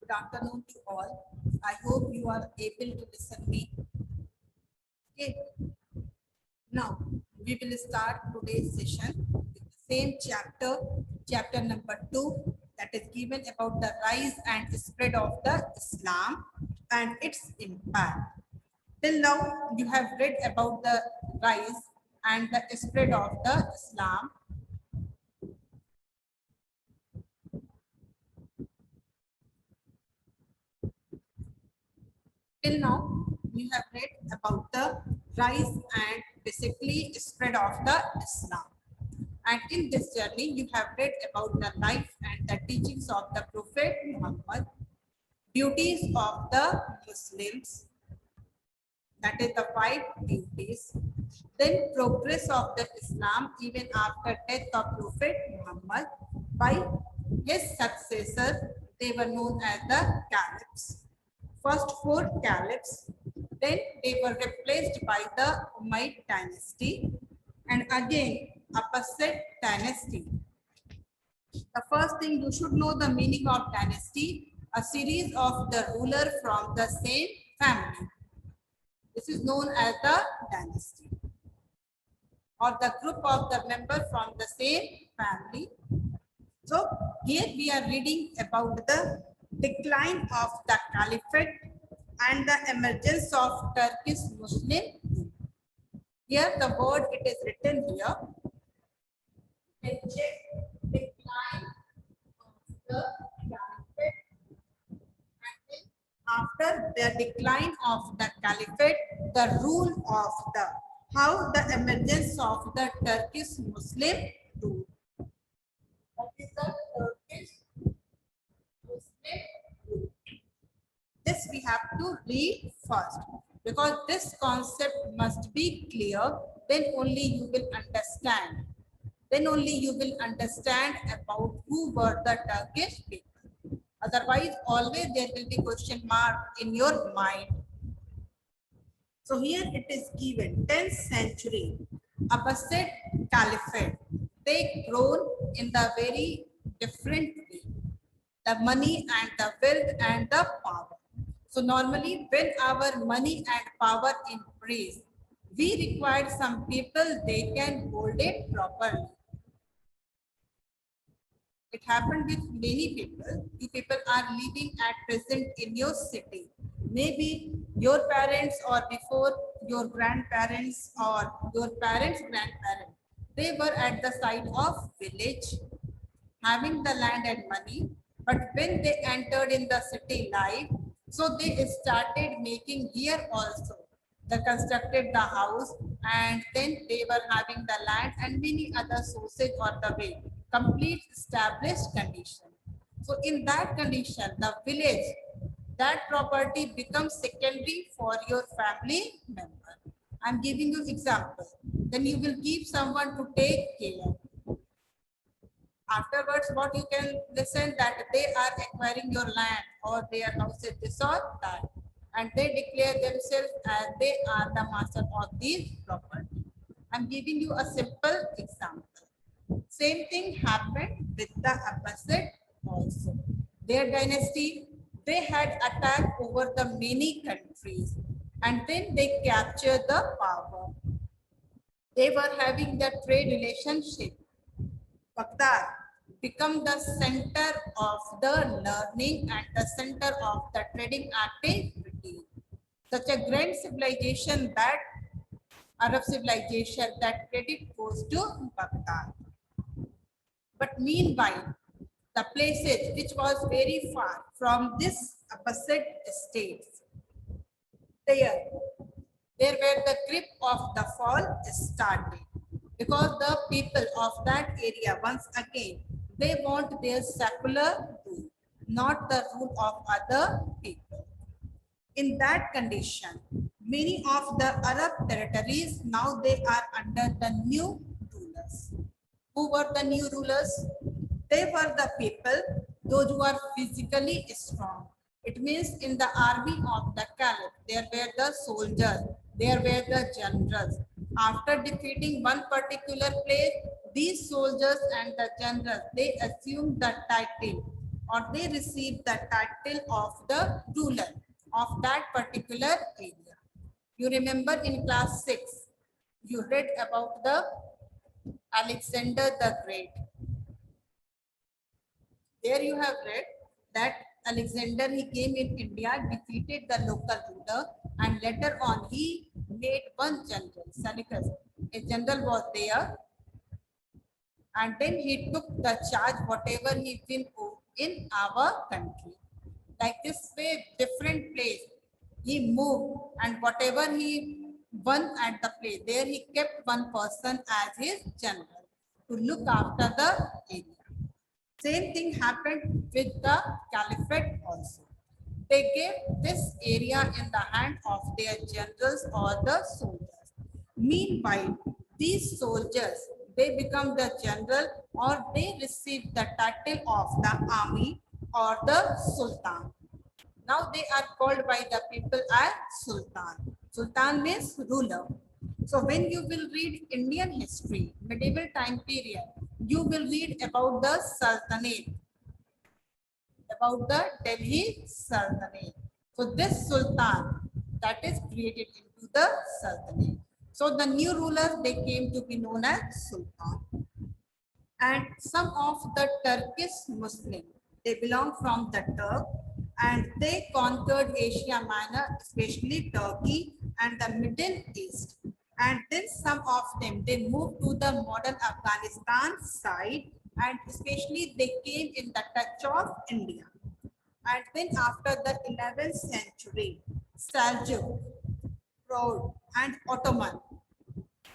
Good afternoon to all. I hope you are able to listen me. Okay. Now we will start today's session with the same chapter, chapter number 2, that is given about the rise and spread of the Islam and its impact. Till now, you have read about the rise and the spread of the Islam. Till now, you have read about the rise and basically spread of the Islam. And in this journey, you have read about the life and the teachings of the Prophet Muhammad, duties of the Muslims, that is the 5 duties, then progress of the Islam even after death of Prophet Muhammad by his successors, they were known as the caliphs. First 4 caliphs, then they were replaced by the Umayyad dynasty and again Abbasid dynasty. The first thing you should know the meaning of dynasty, a series of the ruler from the same family. This is known as the dynasty or the group of the members from the same family. So here we are reading about the decline of the caliphate and the emergence of Turkish Muslim. Here the word it is written here. Decline of the caliphate, and after the decline of the caliphate, the rule of the how the emergence of the Turkish Muslim rule. What is the Turkish Muslim rule? This we have to read first because this concept must be clear. Then only you will understand. Then only you will understand about who were the Turkish people. Otherwise, always there will be question mark in your mind. So here it is given 10th century Abbasid Caliphate. They grown in the very different way. The money and the wealth and the power. So normally when our money and power increase, we require some people they can hold it properly. It happened with many people. You people are living at present in your city. Maybe your parents or before your grandparents or your parents' grandparents, they were at the side of village having the land and money. But when they entered in the city life, so they started making here also. They constructed the house and then they were having the land and many other sources or the way. Complete established condition. So in that condition, the village, that property becomes secondary for your family member. I'm giving you example. Then you will give someone to take care. Afterwards, what you can listen that they are acquiring your land or their houses, this or that, and they declare themselves as they are the master of these property. I'm giving you a simple example. Same thing happened with the Abbasid also. Their dynasty, they had attacked over the many countries and then they captured the power. They were having the trade relationship. Baghdad become the center of the learning and the center of the trading activity. Such a grand civilization that Arab civilization, that credit goes to Baghdad. But meanwhile, the places which was very far from this Abbasid states, there where the grip of the fall started. Because the people of that area, once again, they want their secular rule, not the rule of other people. In that condition, many of the Arab territories, now they are under the new rulers. Who were the new rulers? They were the people, those who are physically strong. It means in the army of the caliph, there were the soldiers, there were the generals. After defeating one particular place, these soldiers and the generals, they assumed the title or they receive the title of the ruler of that particular area. You remember in class 6, you read about the Alexander the Great. There you have read that Alexander, he came in India, defeated the local ruler, and later on he made one general, Seleucus. A general was there, and then he took the charge whatever he been in our country. Like this way, different place he moved, and whatever he won at the place, there he kept one person as his general to look after the area. Same thing happened with the caliphate also. They gave this area in the hand of their generals or the soldiers. Meanwhile, these soldiers, they become the general or they receive the title of the army or the sultan. Now they are called by the people as sultan. Sultan means ruler. So when you will read Indian history, medieval time period, you will read about the sultanate, about the Delhi Sultanate. So this Sultan that is created into the Sultanate. So the new rulers, they came to be known as Sultan. And some of the Turkish Muslim, they belong from the Turk and they conquered Asia Minor, especially Turkey and the Middle East. And then some of them, they moved to the modern Afghanistan side and especially they came in the touch of India. And then after the 11th century, Seljuk, Proud and Ottoman,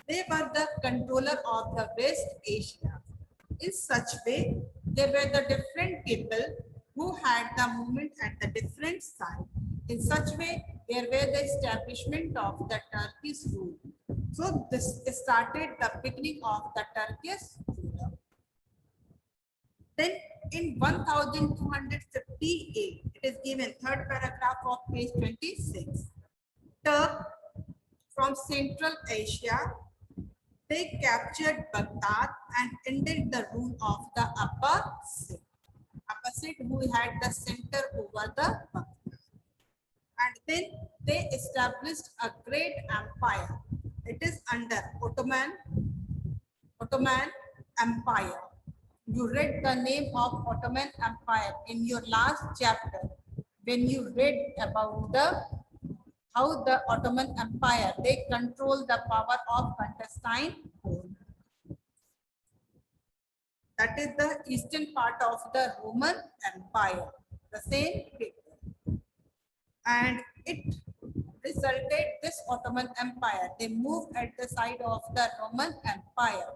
they were the controller of the West Asia. In such way, there were the different people who had the movement at the different side. In such way, there were the establishment of the Turkish rule. So this started the beginning of the Turkish rule. Then in 1258, it is given third paragraph of page 26. Turk from Central Asia, they captured Baghdad and ended the rule of the Abbasid. Abbasid who had the center over the Baghdad. And then they established a great empire. It is under Ottoman Empire. You read the name of Ottoman Empire in your last chapter when you read about the how the Ottoman Empire, they control the power of Constantinople. That is the eastern part of the Roman Empire, the same people. And it resulted this Ottoman Empire. They moved at the side of the Roman Empire.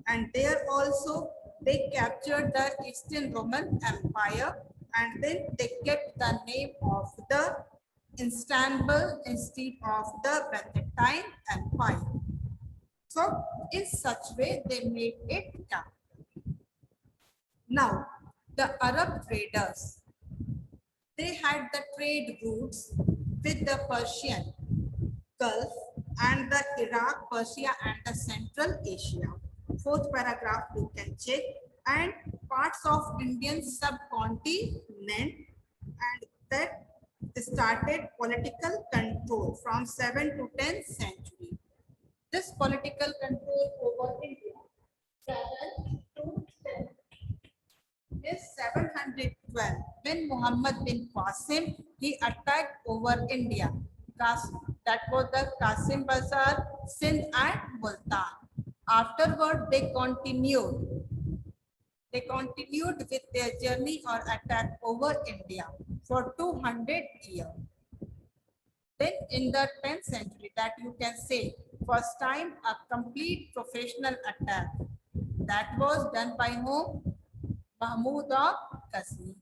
And there also they captured the Eastern Roman Empire and then they kept the name of the Istanbul instead of the Byzantine Empire. So in such way they made it capital. Now the Arab traders, they had the trade routes with the Persian Gulf and the Iraq, Persia and the Central Asia. Fourth paragraph you can check, and parts of Indian subcontinent, and that started political control from 7th to 10th century. This political control over India 7 to 10 is 712 when Muhammad bin Qasim he attacked over India. That was the Qasim Bazar, Sindh and Multan. Afterward, they continued with their journey or attack over India for 200 years. Then in the 10th century, that you can say, first time a complete professional attack. That was done by whom? Mahmud of Ghazni.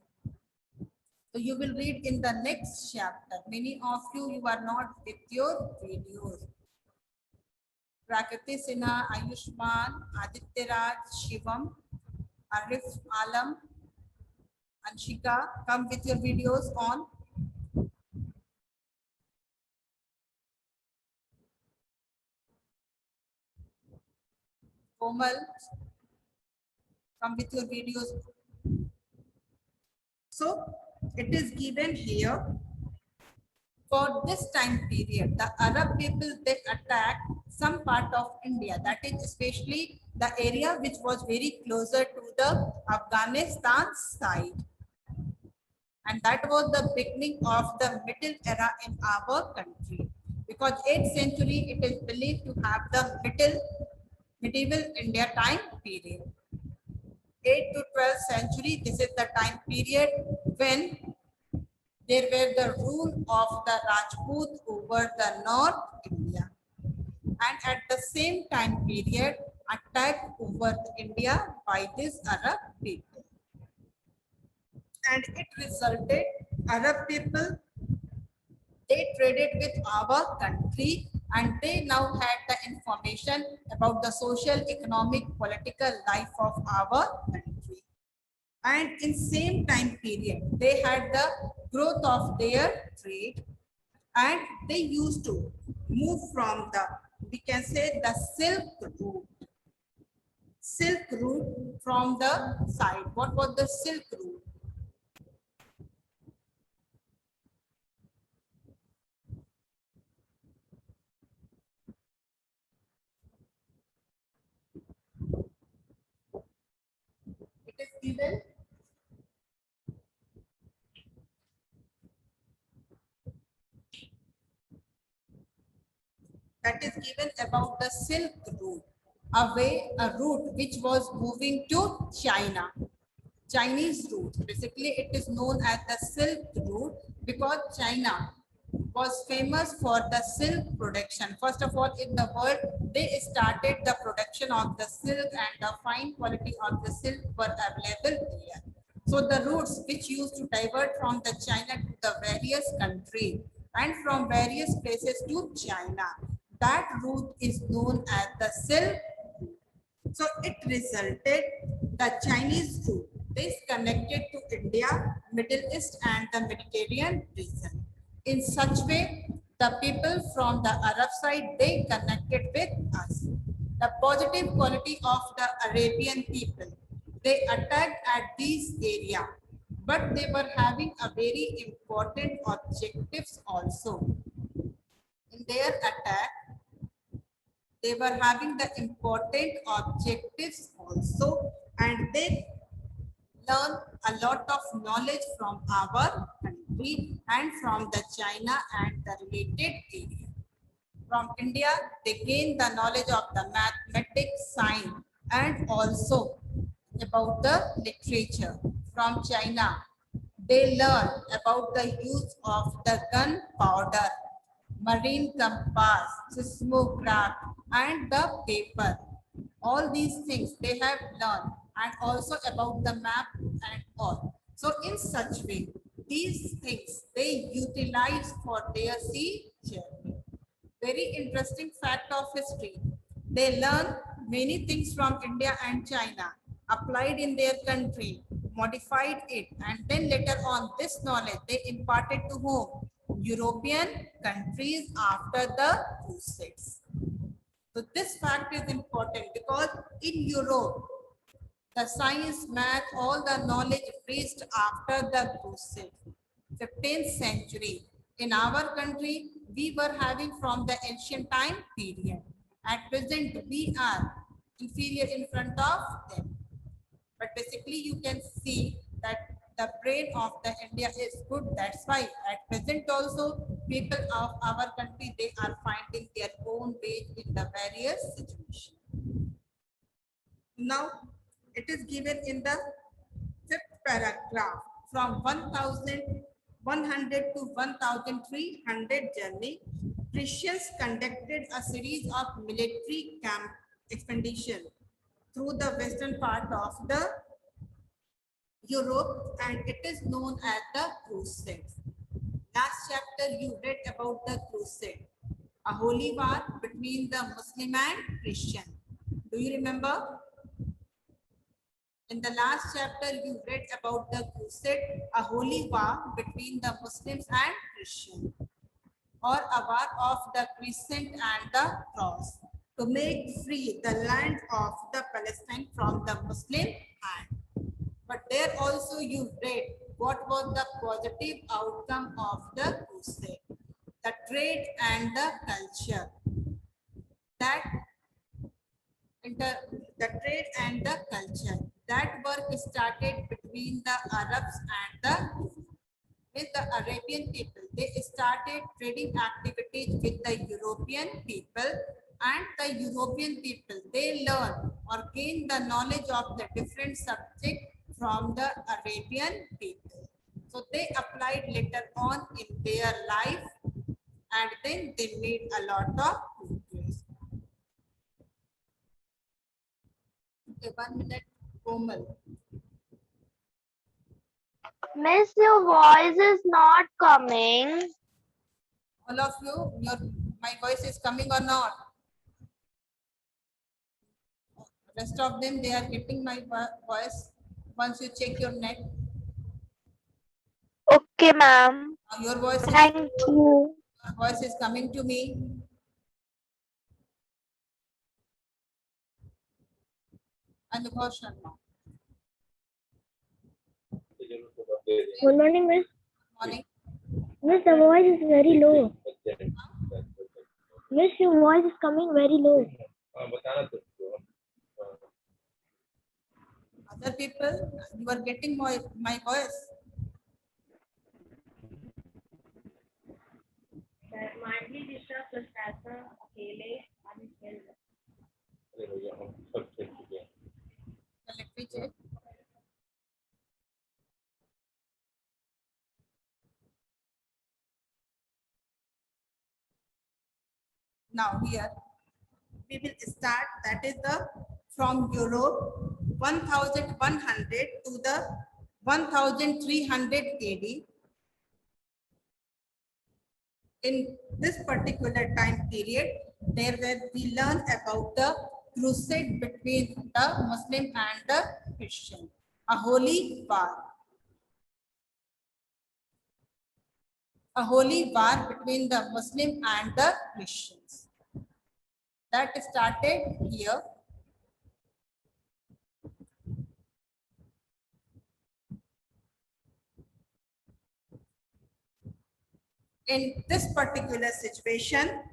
So you will read in the next chapter. Many of you are not with your videos. Prakriti Sinha, Ayushman, Aditya Raj, Shivam, Arif Alam, Anshika, come with your videos on. Komal, come with your videos. So it is given here. For this time period, the Arab people, they attacked some part of India, that is especially the area which was very closer to the Afghanistan side. And that was the beginning of the middle era in our country. Because 8th century, it is believed to have the medieval India time period. 8th to 12th century, this is the time period when there were the rule of the Rajput over the North India. And at the same time period, attack over India by these Arab people. And it resulted, Arab people, they traded with our country and they now had the information about the social, economic, political life of our country. And in same time period, they had the growth of their trade and they used to move from the, we can say, the silk route from the side. What was the silk route? It is given that is given about the silk route, a route which was moving to China. Chinese route. Basically, it is known as the Silk Route because China was famous for the silk production. First of all, in the world, they started the production of the silk and the fine quality of the silk were available here. So the routes which used to divert from the China to the various countries and from various places to China, that route is known as the Silk. So it resulted the Chinese route is connected to India, Middle East and the Mediterranean region. In such way, the people from the Arab side, they connected with us. The positive quality of the Arabian people, they attacked at these area, but they were having a very important objectives also. In their attack, they were having the important objectives also, and they learn a lot of knowledge from our country and from the China and the related area. From India, they gain the knowledge of the mathematics, science, and also about the literature. From China, they learn about the use of the gunpowder, marine compass, seismograph, and the paper. All these things they have learned, and also about the map and all. So in such way, these things they utilize for their sea journey. Very interesting fact of history. They learn many things from India and China, applied in their country, modified it, and then later on this knowledge they imparted to whom? European countries after the Crusades. So this fact is important because in Europe, the science, math, all the knowledge reached after the Crusade, 15th century. In our country, we were having from the ancient time period. At present, we are inferior in front of them. But basically, you can see that the brain of the India is good. That's why at present also, people of our country, they are finding their own way in the various situations. Now, it is given in the fifth paragraph from 1100 to 1300 journey. Christians conducted a series of military camp expedition through the western part of the Europe, and it is known as the Crusades. Last chapter you read about the Crusade, a holy war between the Muslim and Christian. Do you remember? In the last chapter, you read about the Crusade, a holy war between the Muslims and Christians, or a war of the crescent and the cross to make free the land of the Palestine from the Muslim hand. But there also you read what was the positive outcome of the crusade? The trade and the culture. That the trade and the culture. That work started between the Arabs and the Arabian people. They started trading activities with the European people, and the European people, they learn or gain the knowledge of the different subject from the Arabian people. So they applied later on in their life, and then they made a lot of progress. Okay, 1 minute, Komal. Miss, your voice is not coming. All of you, my voice is coming or not? Rest of them, they are getting my voice once you check your net. Okay, ma'am. Your voice Thank you. is coming to me. Anubhav Sharma. Good morning, Miss. Morning. Miss, the voice is very low. Miss, your voice is coming very low. Other people, you are getting my voice. Let me check. Now here we will start, that is the from Europe 1100 to the 1300 AD. In this particular time period, there where we learn about the crusade between the Muslim and the Christian, a holy war. A holy war between the Muslim and the Christians. That started here. In this particular situation,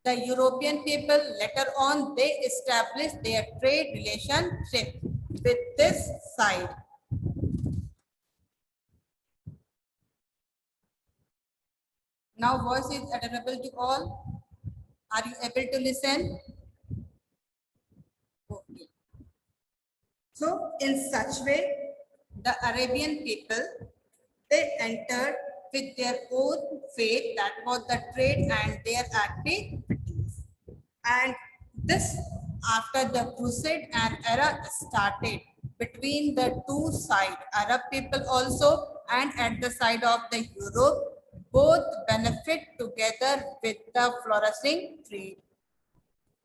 the European people later on, they established their trade relationship with this side. Now voice is audible to all. Are you able to listen? Okay. So in such way, the Arabian people, they entered with their own faith, that was the trade and their activities. And this, after the crusade and era started between the two sides, Arab people also and at the side of the Europe, both benefit together with the flourishing trade.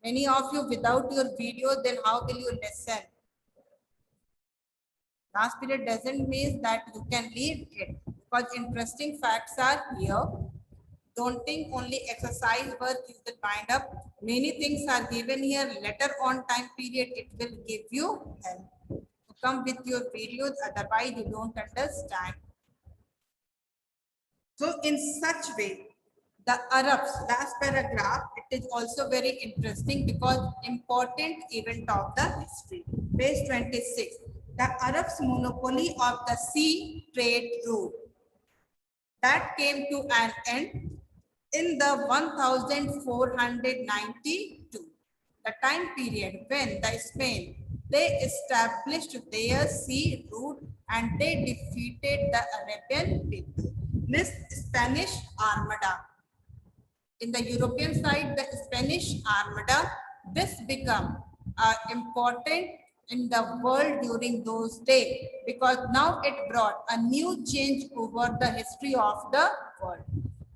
Many of you without your video, then how will you listen? Last period doesn't mean that you can leave it, because interesting facts are here. Don't think only exercise work you will find up. Many things are given here. Later on time period, it will give you help. So come with your videos, otherwise you don't understand. So in such way, the Arabs, last paragraph, it is also very interesting because important event of the history. Page 26. The Arabs' monopoly of the sea trade route, that came to an end in the 1492, the time period when the Spain, they established their sea route and they defeated the Arabian people. This Spanish Armada. In the European side, the Spanish Armada, this become important in the world during those days, because now it brought a new change over the history of the world.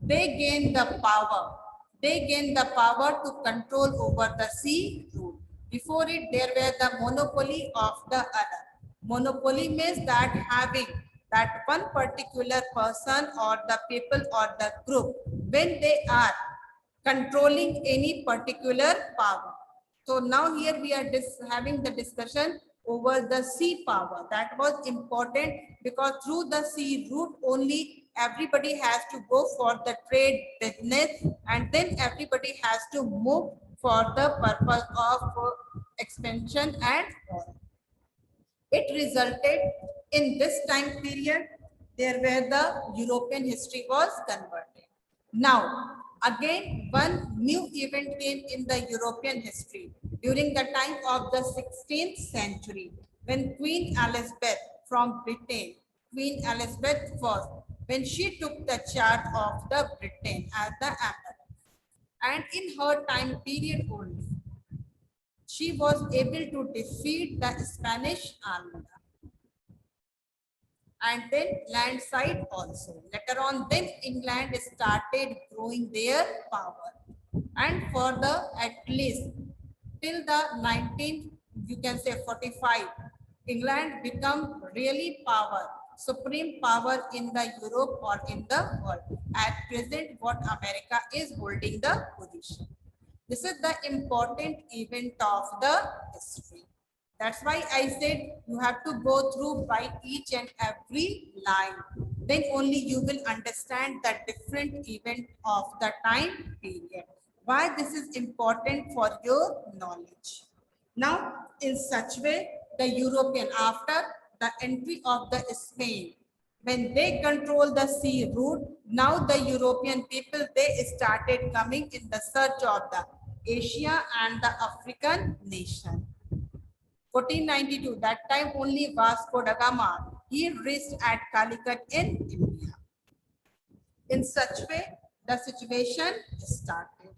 They gained the power. They gained the power to control over the sea route. Before it, there were the monopoly of the other. Monopoly means that having that one particular person or the people or the group, when they are controlling any particular power. So now here we are having the discussion over the sea power. That was important because through the sea route only everybody has to go for the trade business, and then everybody has to move for the purpose of expansion and all. It resulted in this time period there where the European history was converted. Now, again, one new event came in the European history during the time of the 16th century when Queen Elizabeth from Britain, Queen Elizabeth I, when she took the charge of the Britain as the emperor. And in her time period only, she was able to defeat the Spanish army and then land side also. Later on, then England started growing their power. And for the at least till the 19th, you can say 45, England become really power, supreme power in the Europe or in the world. At present, what America is holding the position. This is the important event of the history. That's why I said you have to go through by each and every line. Then only you will understand the different event of the time period. Why this is important for your knowledge. Now, in such way, the European, after the entry of the Spain, when they control the sea route, now the European people, they started coming in the search of the Asia and the African nation. 1492, that time only Vasco da Gama, he reached at Calicut in India. In such way, the situation started.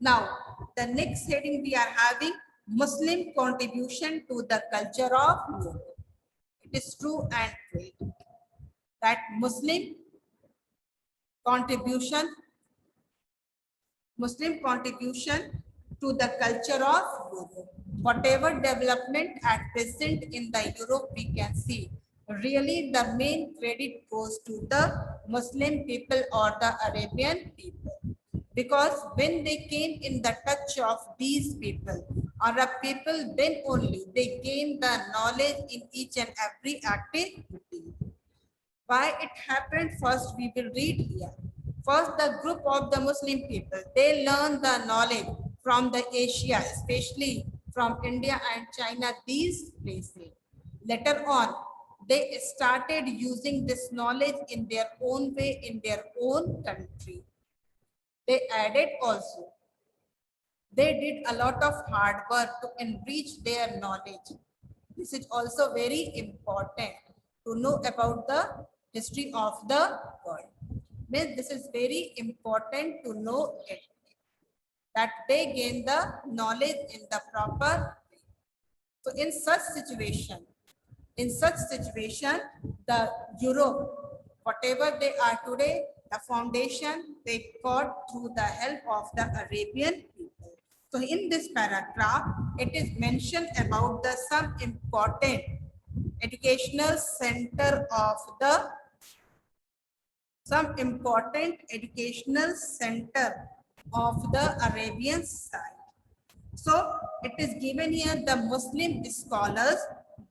Now, the next heading we are having Muslim contribution to the culture of Europe. It is true and great that Muslim contribution to the culture of Europe. Whatever development at present in the Europe we can see, really the main credit goes to the Muslim people or the Arabian people. Because when they came in the touch of these people, Arab people, then only they gain the knowledge in each and every activity. Why it happened? First, we will read here. First, the group of the Muslim people, they learn the knowledge from the Asia, especially from India and China, these places. Later on, they started using this knowledge in their own way, in their own country. They added also. They did a lot of hard work to enrich their knowledge. This is also very important to know about the history of the world. This is very important to know it, that they gain the knowledge in the proper way. So in such situation, the Europe, whatever they are today, the foundation they got through the help of the Arabian people. So in this paragraph, it is mentioned about the some important educational center of the Arabian side. So it is given here the Muslim scholars,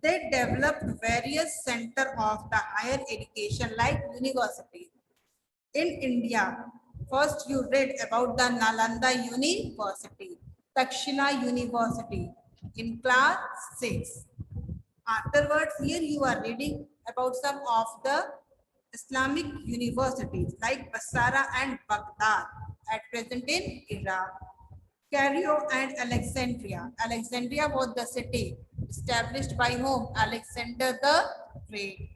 they developed various center of the higher education like universities. In India, first you read about the Nalanda University, Takshila University in class 6. Afterwards, here you are reading about some of the Islamic universities like Basra and Baghdad at present in Iraq. Cairo and Alexandria. Alexandria was the city established by whom? Alexander the Great.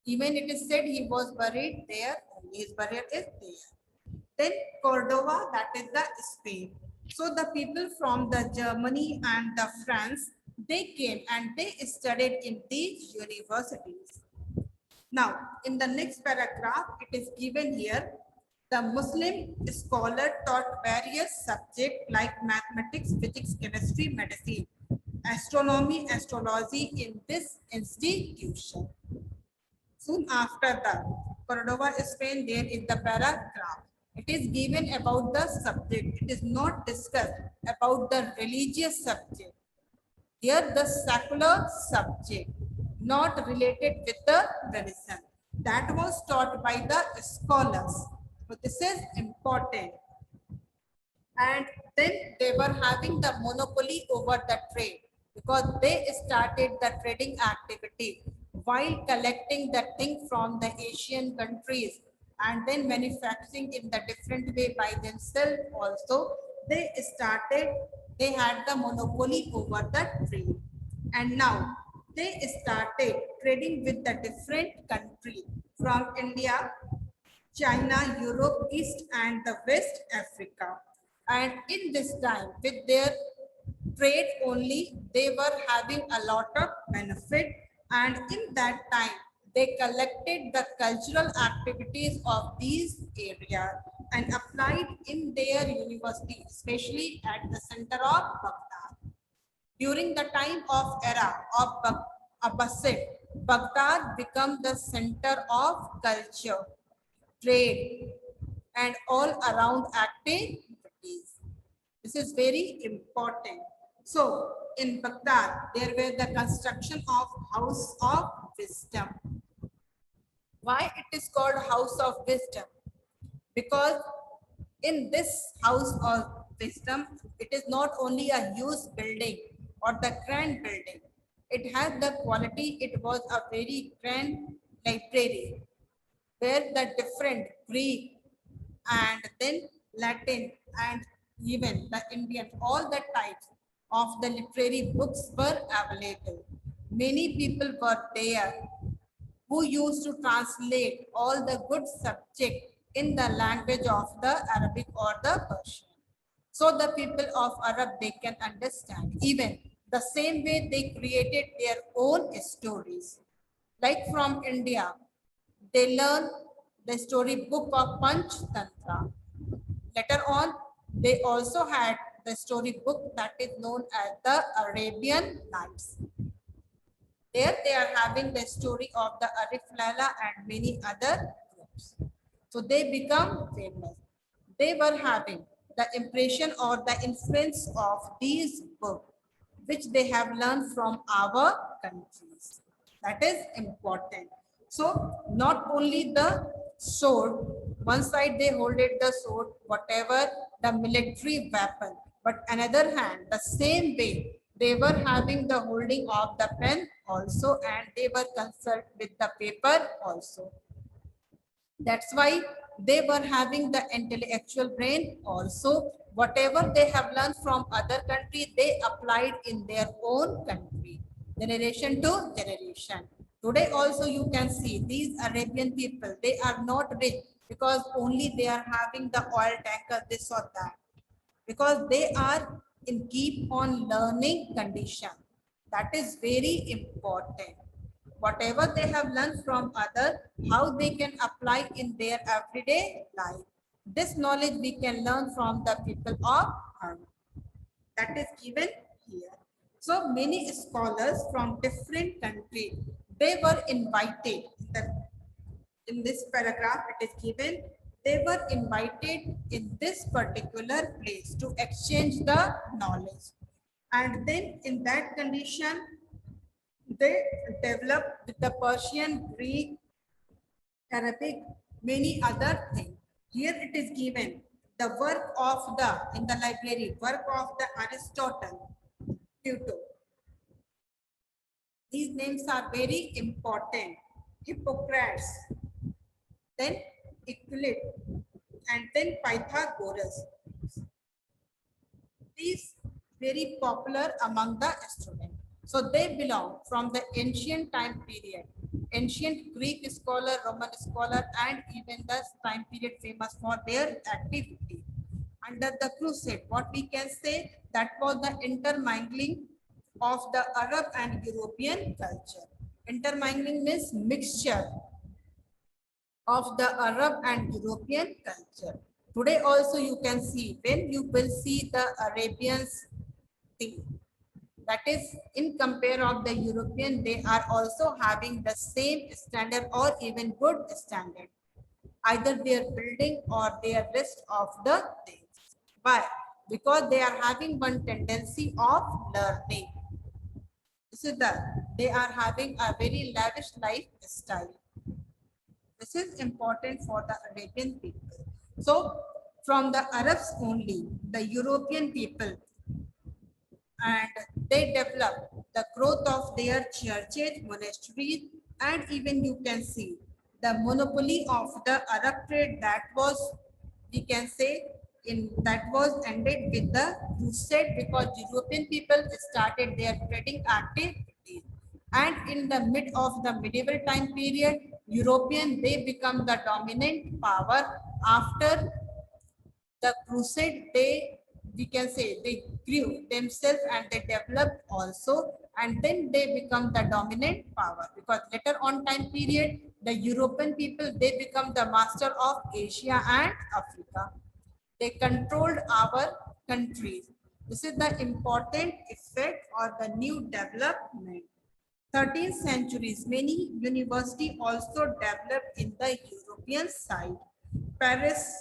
Even it is said he was buried there, his burial is there. Then Cordova, that is the Spain. So the people from the Germany and the France, they came and they studied in these universities. Now, in the next paragraph, it is given here, the Muslim scholar taught various subjects like mathematics, physics, chemistry, medicine, astronomy, astrology in this institution. Soon after the Cordova, Spain, there is the paragraph. It is given about the subject. It is not discussed about the religious subject. Here the secular subject, not related with the tradition. That was taught by the scholars. So this is important. And then they were having the monopoly over the trade because they started the trading activity while collecting the thing from the Asian countries and then manufacturing in the different way by themselves also. They had the monopoly over the trade. And now they started trading with the different country from India, China, Europe, East and the West Africa. And in this time, with their trade only, they were having a lot of benefit. And in that time, they collected the cultural activities of these areas and applied in their university, especially at the center of Baghdad. During the time of era of Abbasid, Baghdad became the center of culture, trade, and all around activities. This is very important. So in Baghdad, there were the construction of House of Wisdom. Why it is called House of Wisdom? Because in this House of Wisdom, it is not only a huge building or the grand building. It had the quality, it was a very grand library where the different Greek and then Latin and even the Indian, all the types of the literary books were available. Many people were there who used to translate all the good subject in the language of the Arabic or the Persian. So the people of Arab, they can understand. Even the same way they created their own stories. Like from India, they learn the storybook of Panch Tantra. Later on, they also had the storybook that is known as the Arabian Nights. There they are having the story of the Arif Laila and many other groups. So they become famous. They were having the impression or the influence of these books, which they have learned from our countries. That is important. So not only the sword, one side they hold it the sword, whatever the military weapon, but another hand, the same way they were having the holding of the pen also and they were concerned with the paper also. That's why they were having the intellectual brain also. Whatever they have learned from other country, they applied in their own country, generation to generation. Today also you can see these Arabian people, they are not rich because only they are having the oil tanker, this or that. Because they are in keep on learning condition. That is very important. Whatever they have learned from other, how they can apply in their everyday life. This knowledge we can learn from the people of Harvard. That is given here. So many scholars from different countries, they were invited. In this paragraph, it is given, they were invited in this particular place to exchange the knowledge. And then in that condition, they developed with the Persian, Greek, Arabic, many other things. Here it is given the work of the, in the library, work of the Aristotle, Plato. These names are very important. Hippocrates, then Euclid, and then Pythagoras. These very popular among the students. So they belong from the ancient time period. Ancient Greek scholar, Roman scholar, and even the time period famous for their activity. Under the crusade, what we can say, that was the intermingling of the Arab and European culture. Intermingling means mixture of the Arab and European culture. Today also you can see, when you will see the Arabians thing, that is in compare of the European, they are also having the same standard or even good standard, either their building or their rest of the things. Why? Because they are having one tendency of learning. This is they are having a very lavish lifestyle. This is important for the Arabian people. So from the Arabs only, the European people, and they develop the growth of their churches, monasteries, and even you can see the monopoly of the Arab trade that was, we can say, that was ended with the crusade, because European people started their trading activities. And in the mid of the medieval time period, European, they become the dominant power. After the crusade, we can say they grew themselves and they developed also, and then they become the dominant power, because later on time period, the European people, they become the master of Asia and Africa. They controlled our countries. This is the important effect or the new development. 13th centuries, many universities also developed in the European side. Paris,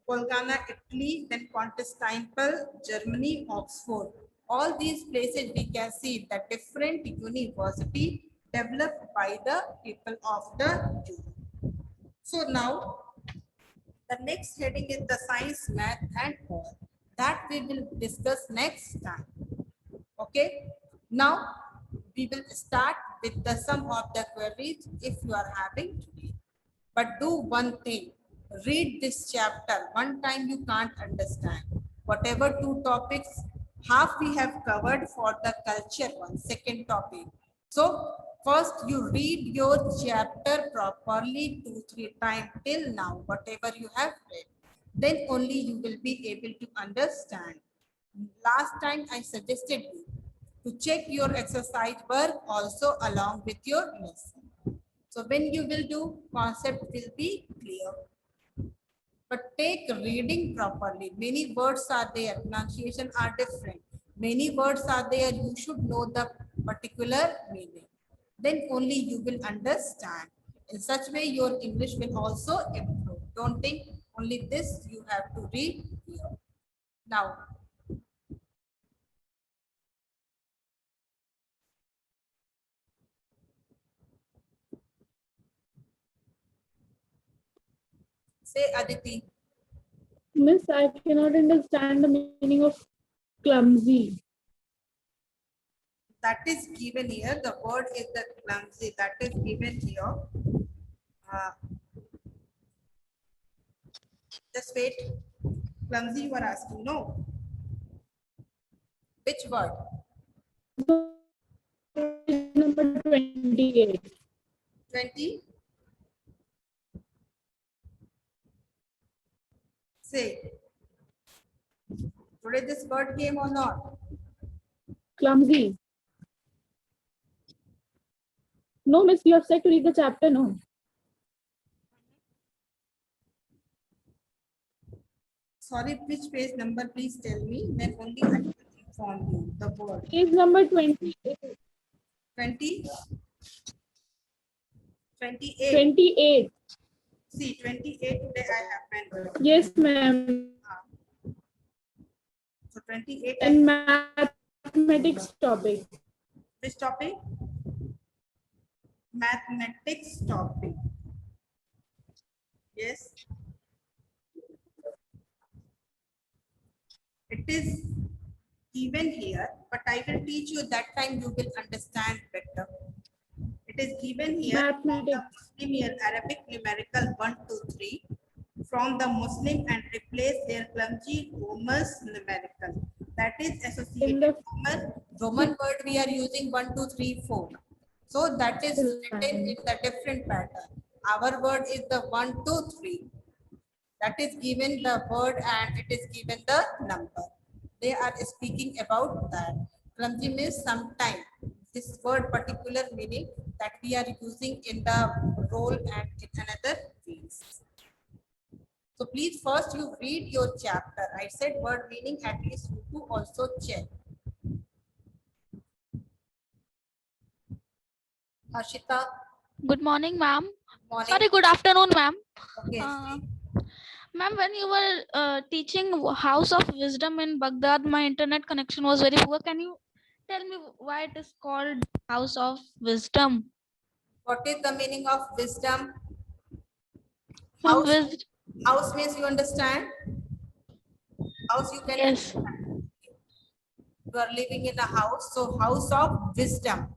Bologna, Italy, then Constantinople, Germany, Oxford. All these places we can see that different university developed by the people of the Europe. So now the next heading is the science, math, and all. That we will discuss next time. Okay. Now we will start with the sum of the queries if you are having today. But do one thing, read this chapter. One time you can't understand. Whatever two topics, half we have covered for the culture one, second topic. So first you read your chapter properly 2-3 times till now, whatever you have read. Then only you will be able to understand. Last time I suggested you to check your exercise work also along with your lesson. So when you will do, concept will be clear. But take reading properly. Many words are there, pronunciation are different. Many words are there, you should know the particular meaning. Then only you will understand. In such way, your English will also improve. Don't think only this you have to read here. Now, say Aditi. Miss, I cannot understand the meaning of clumsy. That is given here. The word is the clumsy. That is given here. Just wait. Clumsy, you are asking, no? Which word? Number 28. 20? Say. Today this word came or not? Clumsy. No, miss, you have said to read the chapter, no? Sorry, which page number, please tell me. Then only I will inform you the word. Page number 28. 20? 28. 28. See, 28 today I have mentioned. Yes, ma'am. So 28. And mathematics topic. Which topic? Mathematics topic. Yes. It is given here, but I will teach you that time you will understand better. It is given here. Mathematics. The Muslim Arabic numerical 1, 2, 3 from the Muslim and replace their clumsy Roman numerical. That is associated Roman word we are using 1, 2, 3, 4. So that is written in the different pattern. Our word is the 1, 2, 3. That is given the word and it is given the number. They are speaking about that. Clumsy means sometime. This word particular meaning that we are using in the role and in another ways. So please first you read your chapter. I said word meaning, at least you to also check. Harshita. Good morning, ma'am. Morning. Sorry, good afternoon, ma'am. Okay. Ma'am, when you were teaching House of Wisdom in Baghdad, my internet connection was very poor. Can you tell me why it is called House of Wisdom? What is the meaning of wisdom? Ma'am, House, house means you understand? House you can yes. understand. You are living in a house, so house of wisdom.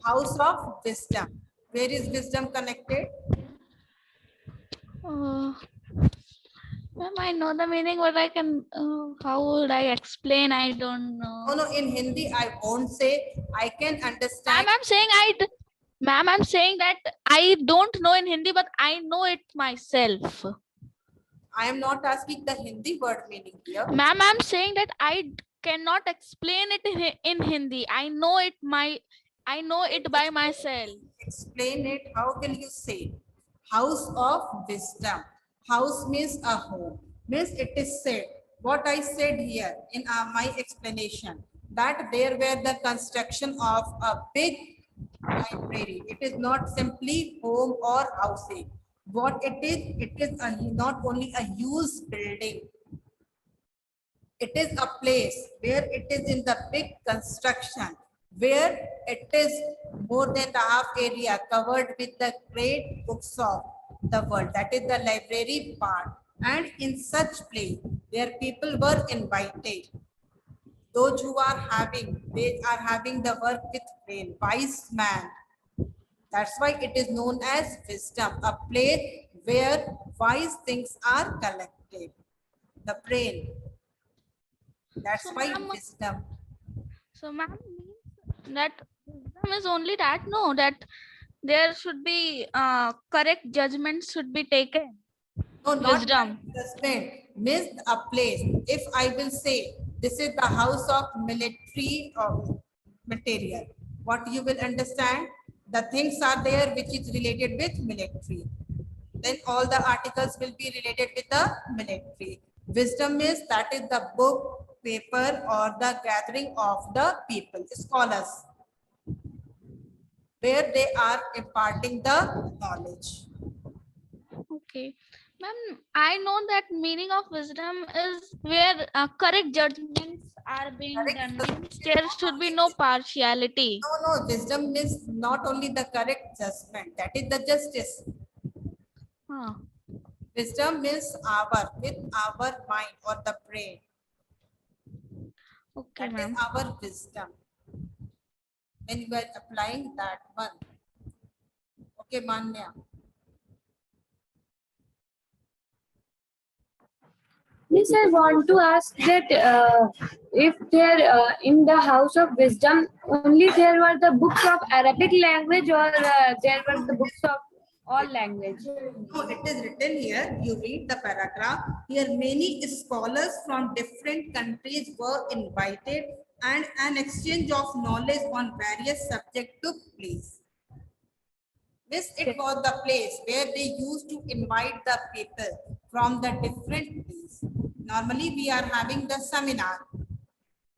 House of wisdom. Where is wisdom connected? Ma'am, I know the meaning, but I can. How would I explain? I don't know. No, no, in Hindi, I won't say. I can understand. Ma'am, I'm saying Ma'am, I'm saying that I don't know in Hindi, but I know it myself. I am not asking the Hindi word meaning here. Ma'am, I'm saying that cannot explain it in Hindi. I know it by myself. Explain it. How can you say? House of wisdom. House means a home. Means it is said. What I said here in my explanation, that there were the construction of a big library. It is not simply home or housing. What it is not only a used building. It is a place where it is in the big construction, where it is more than the half area covered with the great books of the world. That is the library part. And in such place, where people were invited, those who are they are having the work with brain, wise man. That's why it is known as wisdom, a place where wise things are collected. The brain. That's why ma'am, wisdom. So, ma'am, means that wisdom is only that, no, that there should be correct judgments should be taken. No, not Wisdom. judgment. Miss a place. If I will say this is the house of military material, what you will understand? The things are there which is related with military. Then all the articles will be related with the military. Wisdom is that is the book, paper, or the gathering of the people, scholars, where they are imparting the knowledge. Okay. Ma'am, I know that meaning of wisdom is where correct judgments are being done. Means there should be no partiality. No, wisdom means not only the correct judgment, that is the justice. Wisdom means with our mind or the brain. Okay, that is our wisdom. When you are applying that one. Okay, Manya. Yes, I want to ask that if there in the house of wisdom only there were the books of Arabic language or there were the books of all language? No, it is written here. You read the paragraph. Here many scholars from different countries were invited and an exchange of knowledge on various subjects took place. It was the place where they used to invite the people from the different places. Normally, we are having the seminar.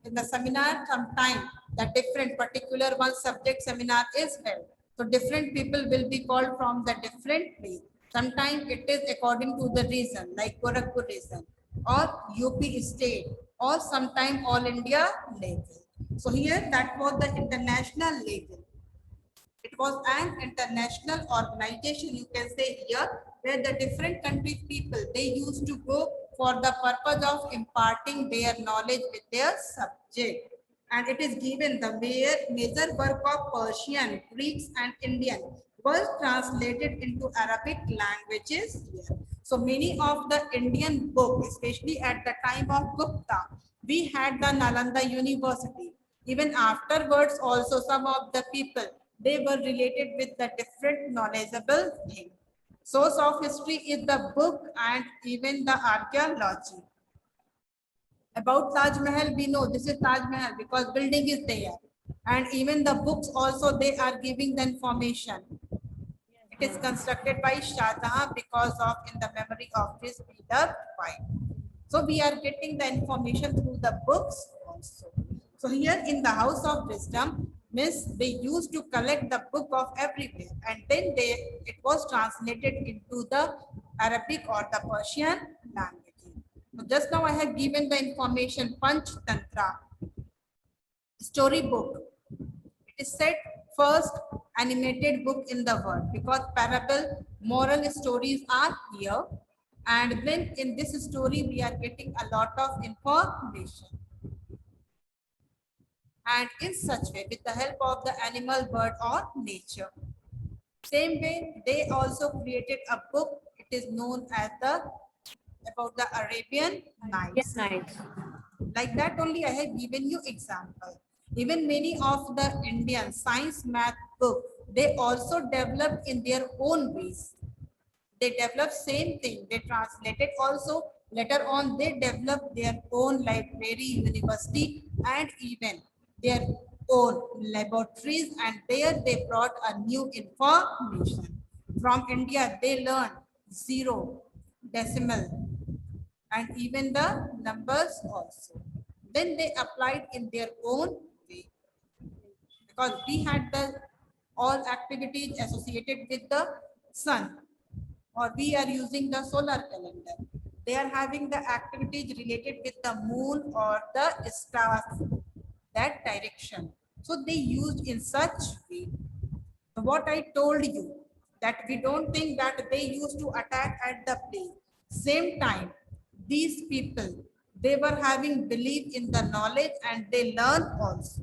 In the seminar, sometime the different particular one subject seminar is held. So different people will be called from the different place. Sometimes it is according to the region, like Gorakhpur region or UP state, or sometime all India level. So here that was the international level. It was an international organization, you can say here, where the different country people, they used to go for the purpose of imparting their knowledge with their subject. And it is given the major work of Persian, Greeks, and Indian was translated into Arabic languages here. So many of the Indian books, especially at the time of Gupta, we had the Nalanda University. Even afterwards, also some of the people, they were related with the different knowledgeable thing. Source of history is the book and even the archaeology. About Taj Mahal, we know this is Taj Mahal because building is there. And even the books also, they are giving the information. It is constructed by Shah Jahan because of in the memory of his beloved wife. So we are getting the information through the books also. So here in the House of Wisdom, they used to collect the book of everywhere, and then it was translated into the Arabic or the Persian language. So just now I have given the information Panch Tantra. storybook. It is said first animated book in the world because parable moral stories are here, and then in this story we are getting a lot of information. And in such way, with the help of the animal, bird or nature. Same way, they also created a book. It is known as about the Arabian Nights. Like that only I have given you example. Even many of the Indian science math book, they also developed in their own ways. They developed same thing. They translated also. Later on, they developed their own library, university, and even their own laboratories. And there they brought a new information. From India, they learned zero, decimal, and even the numbers also. Then they applied in their own way, because we had the all activities associated with the sun, or we are using the solar calendar. They are having the activities related with the moon or the stars, that direction. So they used in such way. So what I told you, that we don't think that they used to attack at the place. Same time, these people, they were having belief in the knowledge and they learn also.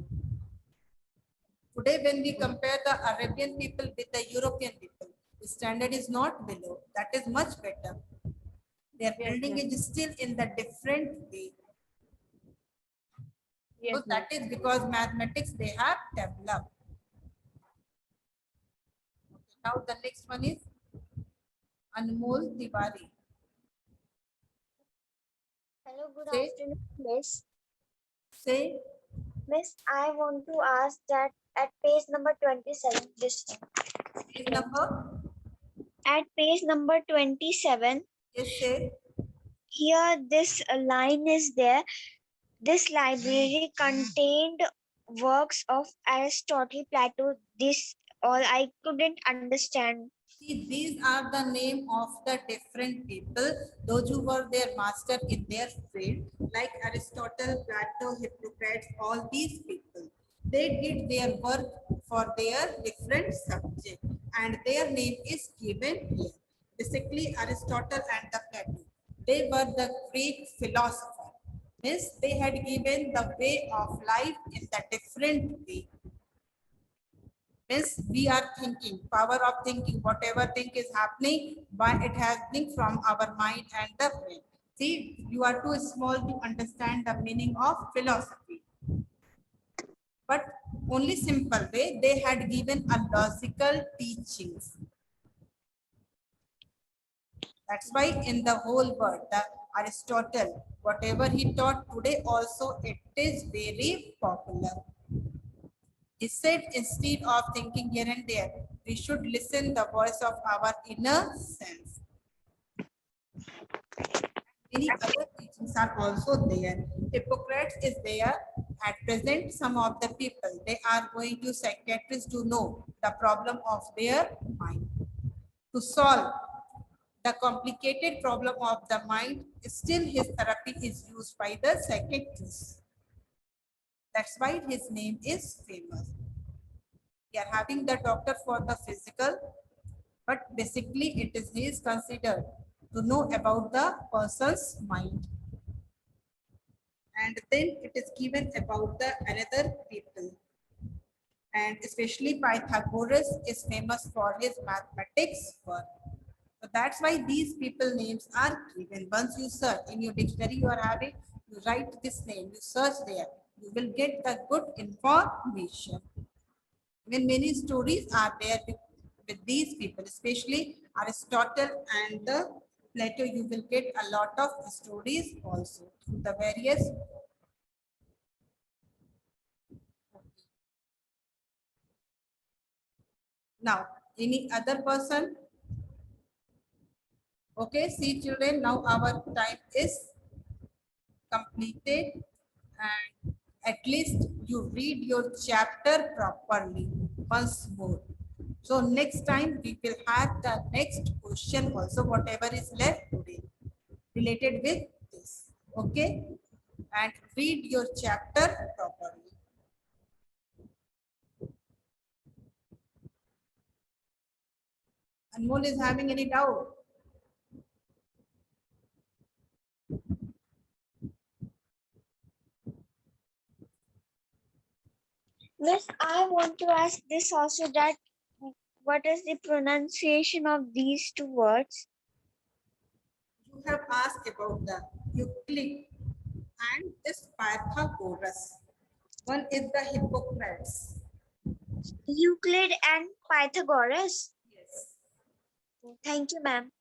Today, when we compare the Arabian people with the European people, the standard is not below. That is much better. Their building is still in the different way. Yes, So that is because mathematics they have developed. Now the next one is Anmol Tiwari. Hello, good Say. afternoon, Miss. Say, Miss, I want to ask that at page number 27, this time. page number. At page number 27, Yes, say. here this line is there. This library contained works of Aristotle, Plato, this all I couldn't understand. See, these are the name of the different people, those who were their master in their field, like Aristotle, Plato, Hippocrates, all these people. They did their work for their different subject, and their name is given here. Basically, Aristotle and the Plato, they were the Greek philosopher. Means they had given the way of life in the different way. Means we are thinking, power of thinking, whatever thing is happening, why it has been from our mind and the brain. See, you are too small to understand the meaning of philosophy. But only simple way, they had given a logical teachings. That's why in the whole world, the Aristotle, whatever he taught today also, it is very popular. He said, instead of thinking here and there, we should listen the voice of our inner sense. Many other teachings are also there. Hippocrates is there. At present, some of the people, they are going to psychiatrists to know the problem of their mind. To solve the complicated problem of the mind, still his therapy is used by the psychiatrist. That's why his name is famous. We are having the doctor for the physical, but basically it is he is considered to know about the person's mind. And then it is given about the another people. And especially Pythagoras is famous for his mathematics work. So that's why these people names are given. Once you search in your dictionary, you are having, you write this name, you search there, you will get the good information. When many stories are there with these people, especially Aristotle and the Plato, you will get a lot of stories also through the various. Now, any other person? Okay, see children, now our time is completed, and at least you read your chapter properly once more. So next time we will have the next question also, whatever is left today related with this. Okay, and read your chapter properly. Anmol is having any doubt? Miss, I want to ask this also, that what is the pronunciation of these two words? You have asked about the Euclid and this Pythagoras. One is the Hippocrates. Euclid and Pythagoras. Yes. Thank you, ma'am.